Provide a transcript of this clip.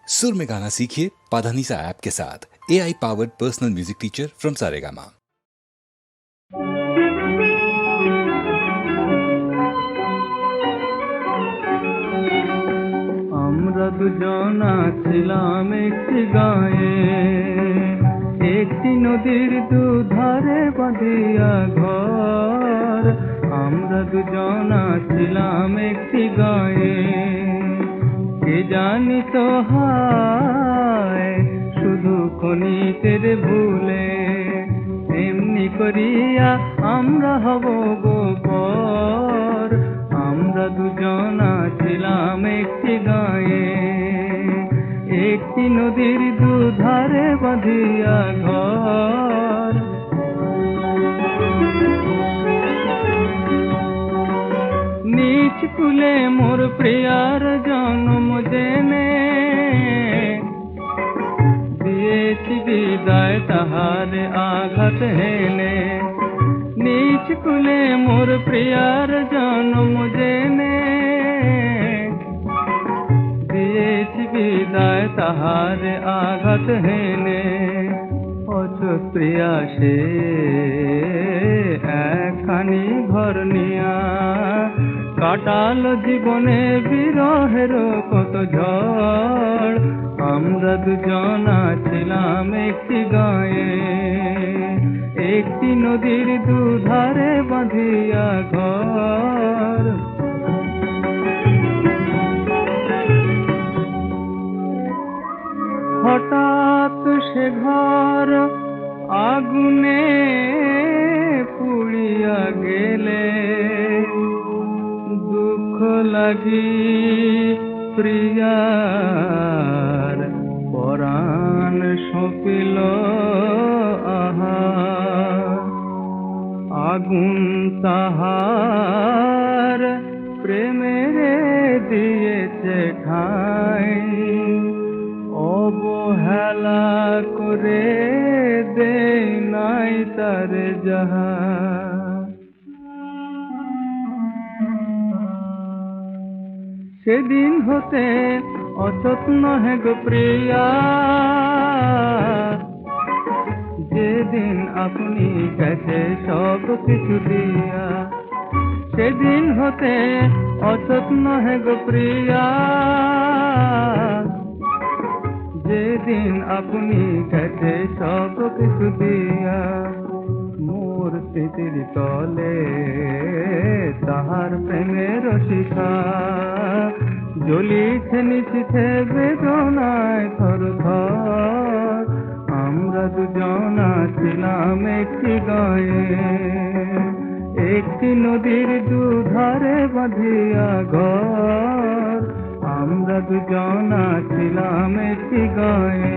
सुर में गाना सीखिए पाधानीसा ऐप के साथ। AI powered personal music teacher from Saregama. আমরা দুজনা ছিলাম একটি গায়ে, একটি নদীর দুধারে বাঁধিয়া ঘর। আমরা দুজনা ছিলাম একটি গায়ে, কে জানি তো হায় শুধু ক্ষণিকের ভুলে এমনি করিয়া আমরা হব গো পর। আমরা দুজনা ছিলাম একটি গায়ে, একটি নদীর দুধারে বাঁধিয়া ঘর। নিচ কুলে মোর প্রিয়ার জন্ম জেনে দিয়েছি বিদায় তাহার আঘাত হেনে। নিচ কুলে মোর প্রিয়ার জন্ম জেনে দিয়েছি বিদায় তাহার আঘাত হেনে। অচোট প্রিয়া সে একখানি ঘর নিয়া কাটাল জীবনে বিরহের কত ঝড়। আমরা দুজনা ছিলাম একটি গায়ে, একটি নদীর দুধারে বাঁধিয়া ঘর। হঠাৎ সে ঘর আগুনে পুড়িয়া গেলে, দুঃখ লাগি প্রিয়ার পরাণ সপিল আহা। আগুন তাহার প্রেমেরে দিয়েছে ঠাই, অবহেলা করে দে নাই তার যাহা। সেদিন হতে অচেত নহে গো প্রিয়া, যেদিন আপনি গেছে সব কিছু দিয়া। সেদিন হতে অচেত নহে গো প্রিয়া, যেদিন আপনি গেছে সব কিছু দিয়া। মোর স্মৃতির তলে তাহার প্রেমের শিখা জ্বলিছে নিচিছে বেদনায় থর থর। আমরা দুজনা ছিলাম একটি গায়ে, একটি নদীর দুধারে বাঁধিয়া ঘর। আমরা দুজনা ছিলাম একটি গায়ে।